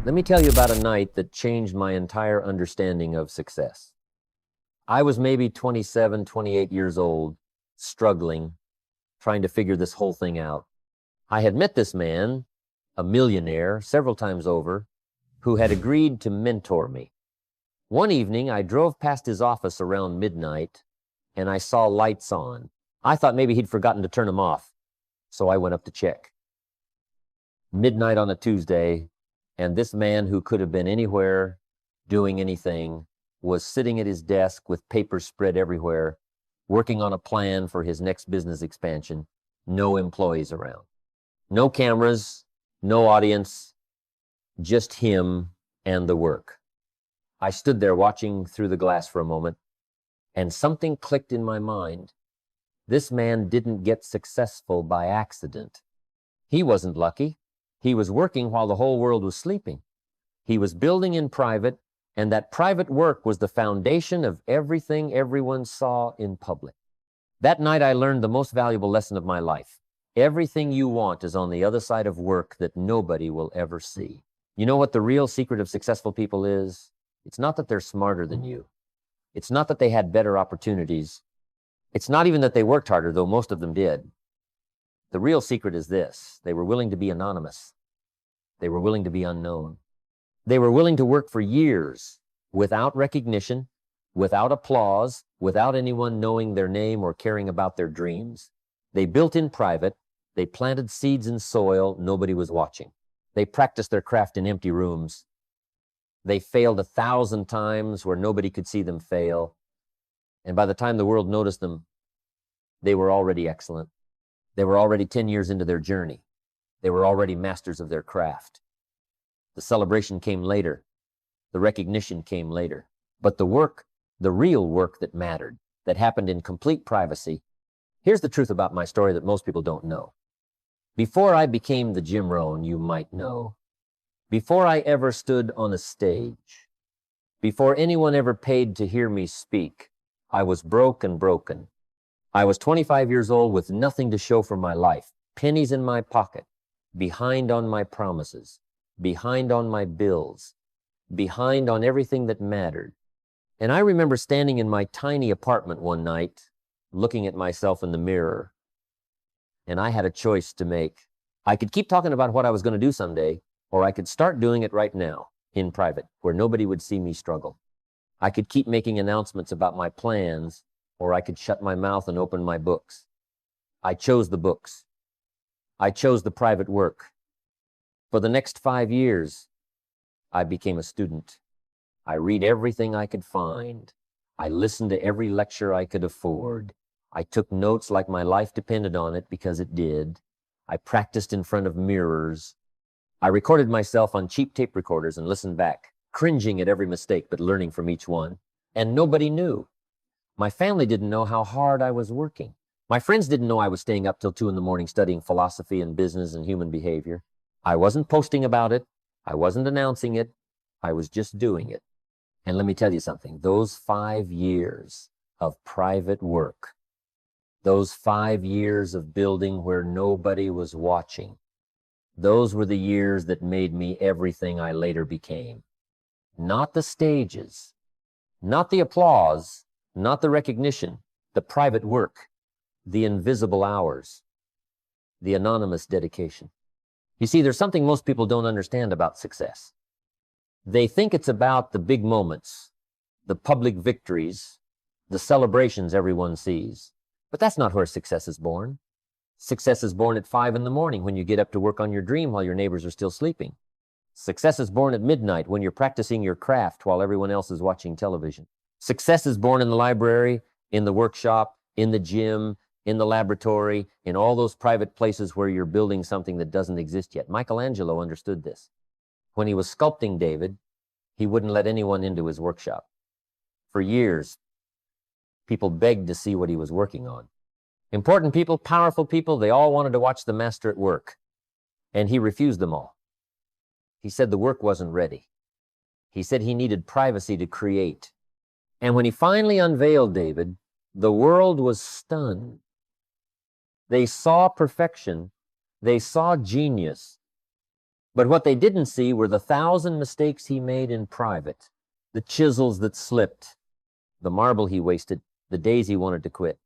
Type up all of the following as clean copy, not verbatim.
Let me tell you about a night that changed my entire understanding of success. I was maybe 27, 28 years old, struggling, trying to figure this whole thing out. I had met this man, a millionaire, several times over, who had agreed to mentor me. One evening, I drove past his office around midnight, and I saw lights on. I thought maybe he'd forgotten to turn them off, so I went up to check. Midnight on a Tuesday, and this man who could have been anywhere, doing anything, was sitting at his desk with papers spread everywhere, working on a plan for his next business expansion. No employees around. No cameras, no audience, just him and the work. I stood there watching through the glass for a moment, and something clicked in my mind. This man didn't get successful by accident. He wasn't lucky. He was working while the whole world was sleeping. He was building in private, and that private work was the foundation of everything everyone saw in public. That night I learned the most valuable lesson of my life. Everything you want is on the other side of work that nobody will ever see. You know what the real secret of successful people is? It's not that they're smarter than you. It's not that they had better opportunities. It's not even that they worked harder, though most of them did. The real secret is this: they were willing to be anonymous. They were willing to be unknown. They were willing to work for years without recognition, without applause, without anyone knowing their name or caring about their dreams. They built in private. They planted seeds in soil nobody was watching. They practiced their craft in empty rooms. They failed 1,000 times where nobody could see them fail. And by the time the world noticed them, they were already excellent. They were already 10 years into their journey. They were already masters of their craft. The celebration came later. The recognition came later. But the work, the real work that mattered, that happened in complete privacy. Here's the truth about my story that most people don't know. Before I became the Jim Rohn you might know, before I ever stood on a stage, before anyone ever paid to hear me speak, I was broke and broken. I was 25 years old with nothing to show for my life, pennies in my pocket, behind on my promises, behind on my bills, behind on everything that mattered. And I remember standing in my tiny apartment one night, looking at myself in the mirror, and I had a choice to make. I could keep talking about what I was going to do someday, or I could start doing it right now, in private, where nobody would see me struggle. I could keep making announcements about my plans, or I could shut my mouth and open my books. I chose the books. I chose the private work. For the next 5 years, I became a student. I read everything I could find. I listened to every lecture I could afford. I took notes like my life depended on it, because it did. I practiced in front of mirrors. I recorded myself on cheap tape recorders and listened back, cringing at every mistake but learning from each one. And nobody knew. My family didn't know how hard I was working. My friends didn't know I was staying up till 2 a.m. studying philosophy and business and human behavior. I wasn't posting about it. I wasn't announcing it. I was just doing it. And let me tell you something. Those 5 years of private work, those 5 years of building where nobody was watching, those were the years that made me everything I later became. Not the stages, not the applause, not the recognition, the private work, the invisible hours, the anonymous dedication. You see, there's something most people don't understand about success. They think it's about the big moments, the public victories, the celebrations everyone sees. But that's not where success is born. Success is born at 5 a.m. when you get up to work on your dream while your neighbors are still sleeping. Success is born at midnight when you're practicing your craft while everyone else is watching television. Success is born in the library, in the workshop, in the gym, in the laboratory, in all those private places where you're building something that doesn't exist yet. Michelangelo understood this. When he was sculpting David, he wouldn't let anyone into his workshop. For years, people begged to see what he was working on. Important people, powerful people, they all wanted to watch the master at work. And he refused them all. He said the work wasn't ready. He said he needed privacy to create. And when he finally unveiled David, the world was stunned. They saw perfection. They saw genius. But what they didn't see were the 1,000 mistakes he made in private, the chisels that slipped, the marble he wasted, the days he wanted to quit.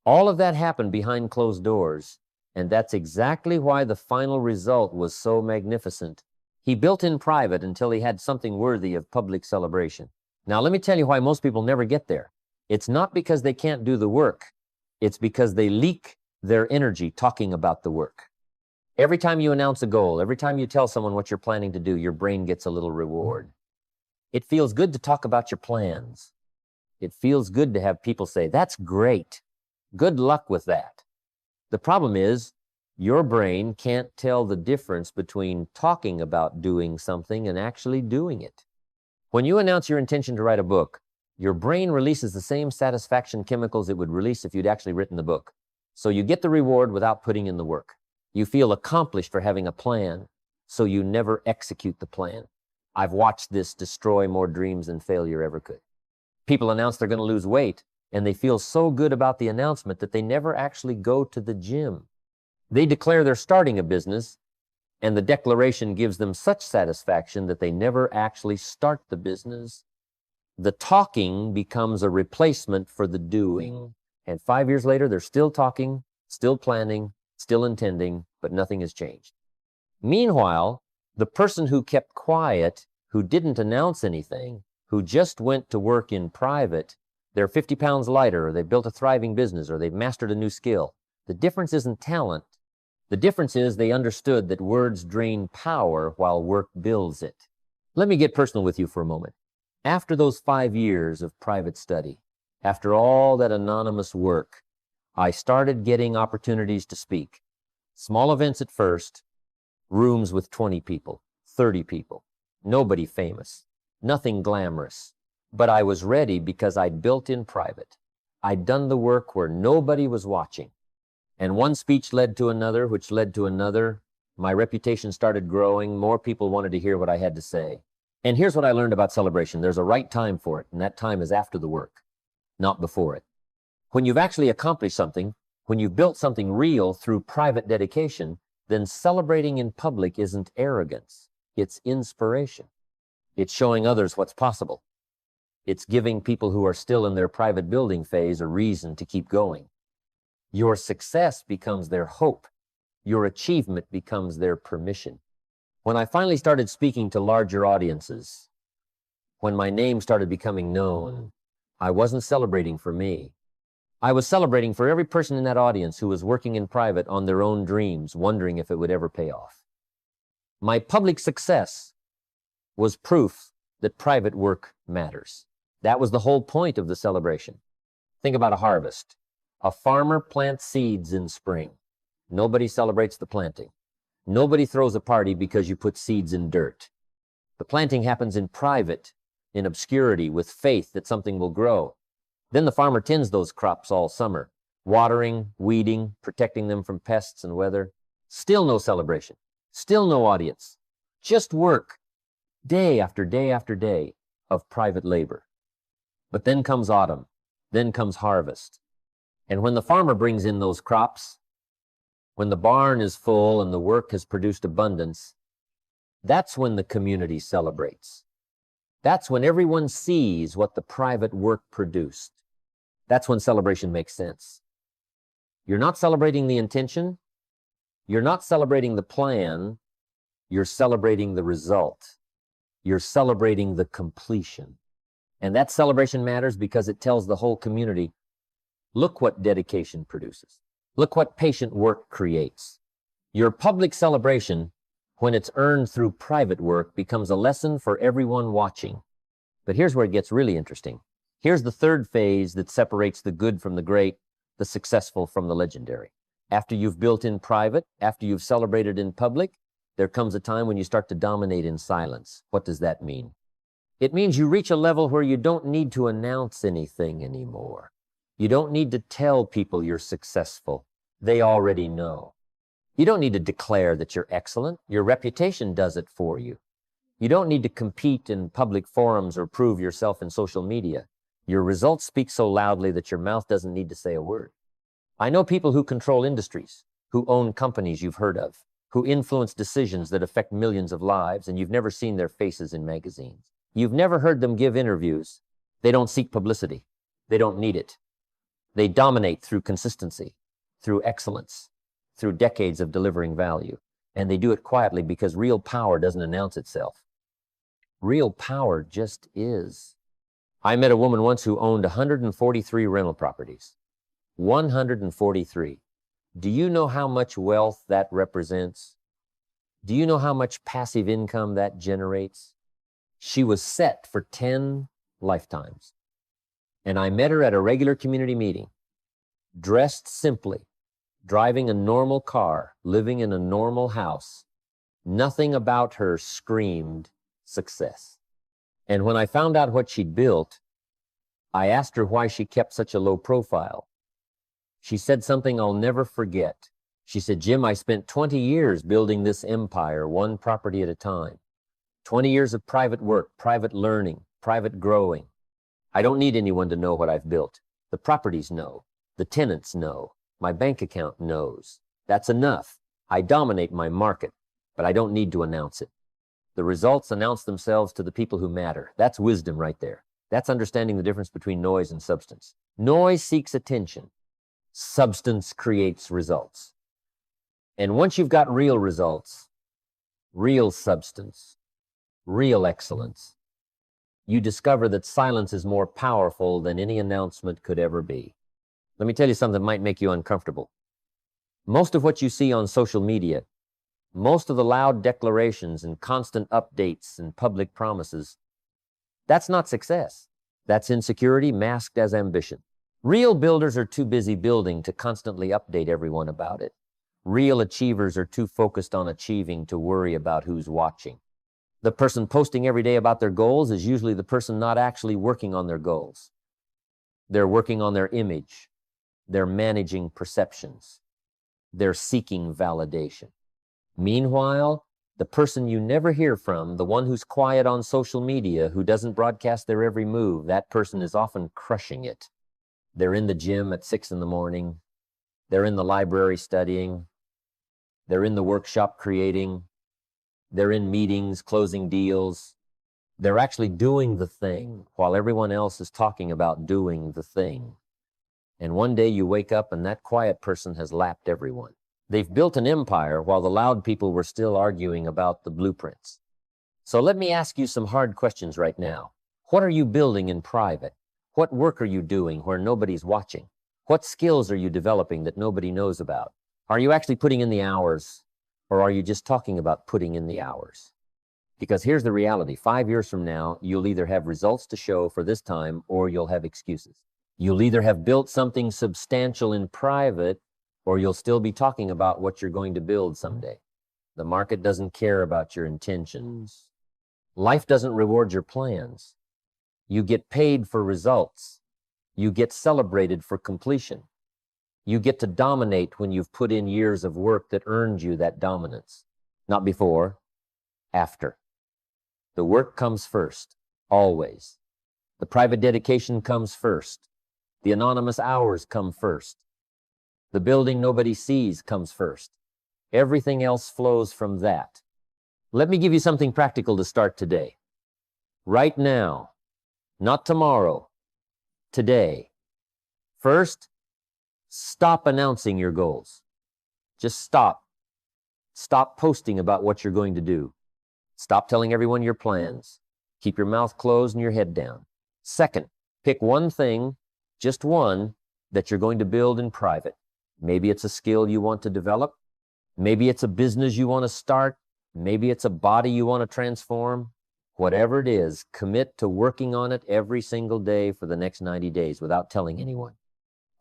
All of that happened behind closed doors, and that's exactly why the final result was so magnificent. He built in private until he had something worthy of public celebration. Now, let me tell you why most people never get there. It's not because they can't do the work. It's because they leak their energy talking about the work. Every time you announce a goal, every time you tell someone what you're planning to do, your brain gets a little reward. It feels good to talk about your plans. It feels good to have people say, "That's great. Good luck with that." The problem is, your brain can't tell the difference between talking about doing something and actually doing it. When you announce your intention to write a book, your brain releases the same satisfaction chemicals it would release if you'd actually written the book. So you get the reward without putting in the work. You feel accomplished for having a plan, so you never execute the plan. I've watched this destroy more dreams than failure ever could. People announce they're going to lose weight, and they feel so good about the announcement that they never actually go to the gym. They declare they're starting a business, and the declaration gives them such satisfaction that they never actually start the business. The talking becomes a replacement for the doing. And 5 years later, they're still talking, still planning, still intending, but nothing has changed. Meanwhile, the person who kept quiet, who didn't announce anything, who just went to work in private, they're 50 pounds lighter, or they've built a thriving business, or they've mastered a new skill. The difference isn't talent. The difference is they understood that words drain power while work builds it. Let me get personal with you for a moment. After those 5 years of private study, after all that anonymous work, I started getting opportunities to speak. Small events at first, rooms with 20 people, 30 people, nobody famous, nothing glamorous. But I was ready because I'd built in private. I'd done the work where nobody was watching. And one speech led to another, which led to another. My reputation started growing. More people wanted to hear what I had to say. And here's what I learned about celebration. There's a right time for it, and that time is after the work, not before it. When you've actually accomplished something, when you've built something real through private dedication, then celebrating in public isn't arrogance. It's inspiration. It's showing others what's possible. It's giving people who are still in their private building phase a reason to keep going. Your success becomes their hope. Your achievement becomes their permission. When I finally started speaking to larger audiences, when my name started becoming known, I wasn't celebrating for me. I was celebrating for every person in that audience who was working in private on their own dreams, wondering if it would ever pay off. My public success was proof that private work matters. That was the whole point of the celebration. Think about a harvest. A farmer plants seeds in spring. Nobody celebrates the planting. Nobody throws a party because you put seeds in dirt. The planting happens in private, in obscurity, with faith that something will grow. Then the farmer tends those crops all summer, watering, weeding, protecting them from pests and weather. Still no celebration. Still no audience. Just work, day after day after day of private labor. But then comes autumn. Then comes harvest. And when the farmer brings in those crops, when the barn is full and the work has produced abundance, that's when the community celebrates. That's when everyone sees what the private work produced. That's when celebration makes sense. You're not celebrating the intention. You're not celebrating the plan. You're celebrating the result. You're celebrating the completion. And that celebration matters because it tells the whole community, look what dedication produces. Look what patient work creates. Your public celebration, when it's earned through private work, becomes a lesson for everyone watching. But here's where it gets really interesting. Here's the third phase that separates the good from the great, the successful from the legendary. After you've built in private, after you've celebrated in public, there comes a time when you start to dominate in silence. What does that mean? It means you reach a level where you don't need to announce anything anymore. You don't need to tell people you're successful. They already know. You don't need to declare that you're excellent. Your reputation does it for you. You don't need to compete in public forums or prove yourself in social media. Your results speak so loudly that your mouth doesn't need to say a word. I know people who control industries, who own companies you've heard of. who influence decisions that affect millions of lives, and you've never seen their faces in magazines. You've never heard them give interviews. They don't seek publicity. They don't need it. They dominate through consistency, through excellence, through decades of delivering value. And they do it quietly because real power doesn't announce itself. Real power just is. I met a woman once who owned 143 rental properties. 143. Do you know how much wealth that represents? Do you know how much passive income that generates? She was set for 10 lifetimes. And I met her at a regular community meeting, dressed simply, driving a normal car, living in a normal house. Nothing about her screamed success. And when I found out what she'd built, I asked her why she kept such a low profile. She said something I'll never forget. She said, "Jim, I spent 20 years building this empire, one property at a time. 20 years of private work, private learning, private growing. I don't need anyone to know what I've built. The properties know. The tenants know. My bank account knows. That's enough. I dominate my market, but I don't need to announce it. The results announce themselves to the people who matter." That's wisdom right there. That's understanding the difference between noise and substance. Noise seeks attention. Substance creates results. And once you've got real results, real substance, real excellence, you discover that silence is more powerful than any announcement could ever be. Let me tell you something that might make you uncomfortable. Most of what you see on social media, most of the loud declarations and constant updates and public promises, that's not success. That's insecurity masked as ambition. Real builders are too busy building to constantly update everyone about it. Real achievers are too focused on achieving to worry about who's watching. The person posting every day about their goals is usually the person not actually working on their goals. They're working on their image. They're managing perceptions. They're seeking validation. Meanwhile, the person you never hear from, the one who's quiet on social media, who doesn't broadcast their every move, that person is often crushing it. They're in the gym at 6 in the morning. They're in the library studying. They're in the workshop creating. They're in meetings, closing deals. They're actually doing the thing while everyone else is talking about doing the thing. And one day you wake up and that quiet person has lapped everyone. They've built an empire while the loud people were still arguing about the blueprints. So let me ask you some hard questions right now. What are you building in private? What work are you doing where nobody's watching? What skills are you developing that nobody knows about? Are you actually putting in the hours, or are you just talking about putting in the hours? Because here's the reality. 5 years from now, you'll either have results to show for this time, or you'll have excuses. You'll either have built something substantial in private, or you'll still be talking about what you're going to build someday. The market doesn't care about your intentions. Life doesn't reward your plans. You get paid for results. You get celebrated for completion. You get to dominate when you've put in years of work that earned you that dominance. Not before, after. The work comes first, always. The private dedication comes first. The anonymous hours come first. The building nobody sees comes first. Everything else flows from that. Let me give you something practical to start today. Right now, not tomorrow, today. First, stop announcing your goals. Just stop. Stop posting about what you're going to do. Stop telling everyone your plans. Keep your mouth closed and your head down. Second, pick one thing, just one, that you're going to build in private. Maybe it's a skill you want to develop. Maybe it's a business you want to start. Maybe it's a body you want to transform. Whatever it is, commit to working on it every single day for the next 90 days without telling anyone.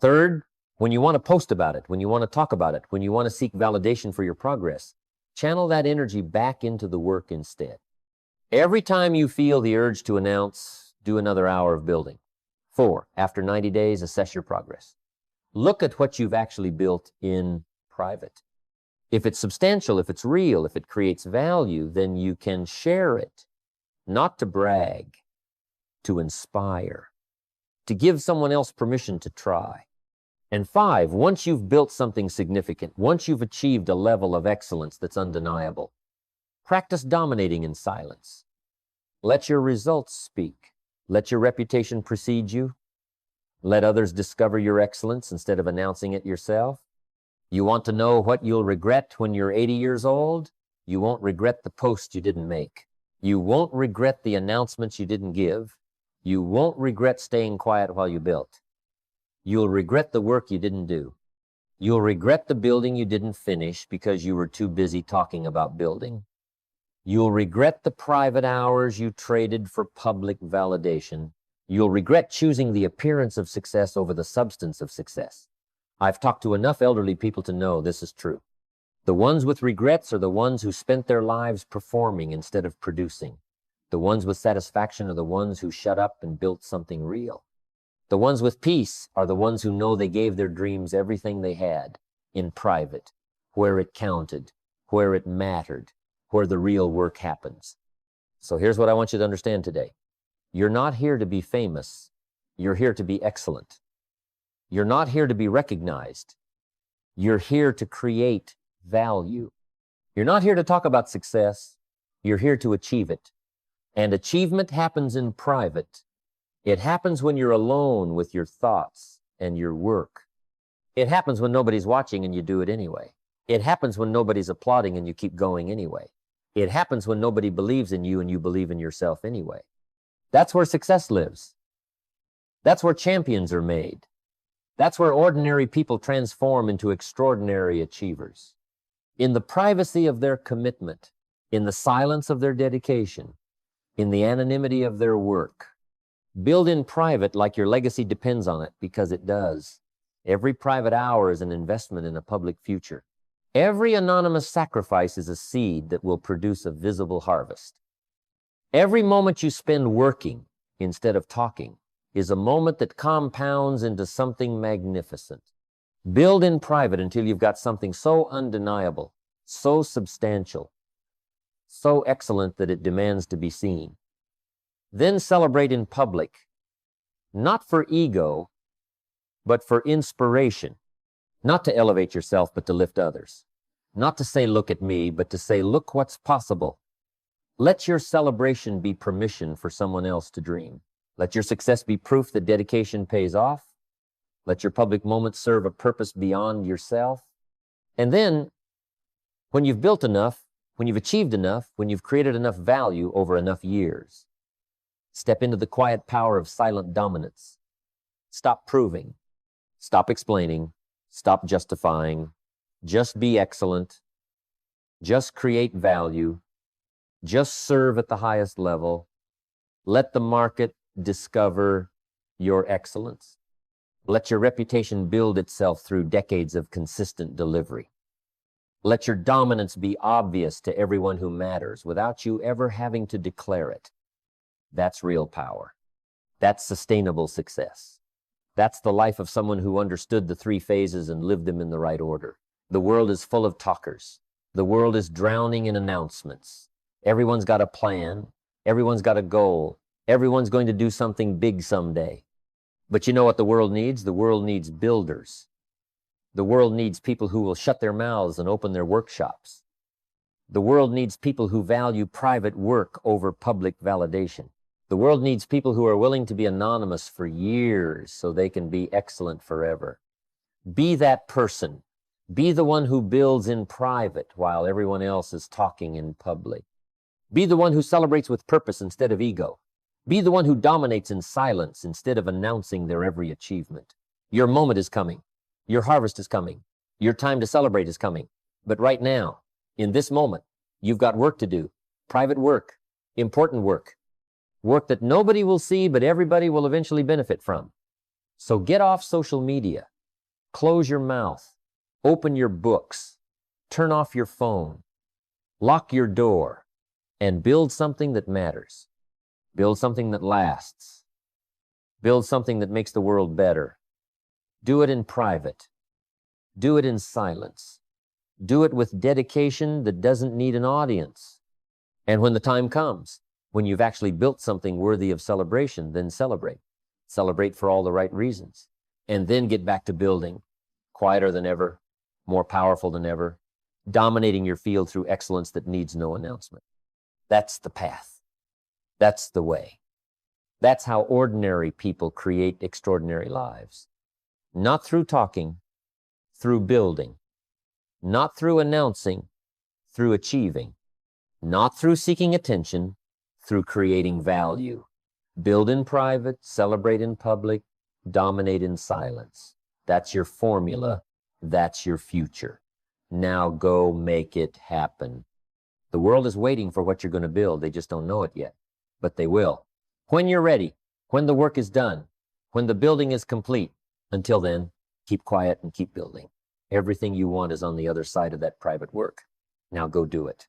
Third, when you want to post about it, when you want to talk about it, when you want to seek validation for your progress, channel that energy back into the work instead. Every time you feel the urge to announce, do another hour of building. 4, after 90 days, assess your progress. Look at what you've actually built in private. If it's substantial, if it's real, if it creates value, then you can share it. Not to brag, to inspire, to give someone else permission to try. And 5, once you've built something significant, once you've achieved a level of excellence that's undeniable, practice dominating in silence. Let your results speak. Let your reputation precede you. Let others discover your excellence instead of announcing it yourself. You want to know what you'll regret when you're 80 years old? You won't regret the post you didn't make. You won't regret the announcements you didn't give. You won't regret staying quiet while you built. You'll regret the work you didn't do. You'll regret the building you didn't finish because you were too busy talking about building. You'll regret the private hours you traded for public validation. You'll regret choosing the appearance of success over the substance of success. I've talked to enough elderly people to know this is true. The ones with regrets are the ones who spent their lives performing instead of producing. The ones with satisfaction are the ones who shut up and built something real. The ones with peace are the ones who know they gave their dreams everything they had, in private, where it counted, where it mattered, where the real work happens. So here's what I want you to understand today. You're not here to be famous. You're here to be excellent. You're not here to be recognized. You're here to create value. You're not here to talk about success. You're here to achieve it. And achievement happens in private. It happens when you're alone with your thoughts and your work. It happens when nobody's watching and you do it anyway. It happens when nobody's applauding and you keep going anyway. It happens when nobody believes in you and you believe in yourself anyway. That's where success lives. That's where champions are made. That's where ordinary people transform into extraordinary achievers. In the privacy of their commitment, in the silence of their dedication, in the anonymity of their work. Build in private like your legacy depends on it, because it does. Every private hour is an investment in a public future. Every anonymous sacrifice is a seed that will produce a visible harvest. Every moment you spend working instead of talking is a moment that compounds into something magnificent. Build in private until you've got something so undeniable, so substantial, so excellent that it demands to be seen. Then celebrate in public, not for ego, but for inspiration. Not to elevate yourself, but to lift others. Not to say, look at me, but to say, look what's possible. Let your celebration be permission for someone else to dream. Let your success be proof that dedication pays off. Let your public moments serve a purpose beyond yourself. And then, when you've built enough, when you've achieved enough, when you've created enough value over enough years, step into the quiet power of silent dominance. Stop proving. Stop explaining. Stop justifying. Just be excellent. Just create value. Just serve at the highest level. Let the market discover your excellence. Let your reputation build itself through decades of consistent delivery. Let your dominance be obvious to everyone who matters without you ever having to declare it. That's real power. That's sustainable success. That's the life of someone who understood the 3 phases and lived them in the right order. The world is full of talkers. The world is drowning in announcements. Everyone's got a plan. Everyone's got a goal. Everyone's going to do something big someday. But you know what the world needs? The world needs builders. The world needs people who will shut their mouths and open their workshops. The world needs people who value private work over public validation. The world needs people who are willing to be anonymous for years so they can be excellent forever. Be that person. Be the one who builds in private while everyone else is talking in public. Be the one who celebrates with purpose instead of ego. Be the one who dominates in silence instead of announcing their every achievement. Your moment is coming. Your harvest is coming. Your time to celebrate is coming. But right now, in this moment, you've got work to do. Private work, important work. Work that nobody will see, but everybody will eventually benefit from. So get off social media. Close your mouth. Open your books. Turn off your phone. Lock your door. And build something that matters. Build something that lasts. Build something that makes the world better. Do it in private. Do it in silence. Do it with dedication that doesn't need an audience. And when the time comes, when you've actually built something worthy of celebration, then celebrate. Celebrate for all the right reasons. and then get back to building, quieter than ever, more powerful than ever, dominating your field through excellence that needs no announcement. That's the path. That's the way. That's how ordinary people create extraordinary lives. Not through talking, through building. Not through announcing, through achieving. Not through seeking attention, through creating value. Build in private, celebrate in public, dominate in silence. That's your formula. That's your future. Now go make it happen. The world is waiting for what you're going to build. They just don't know it yet, but they will. When you're ready, when the work is done, when the building is complete. Until then, keep quiet and keep building. Everything you want is on the other side of that private work. Now go do it.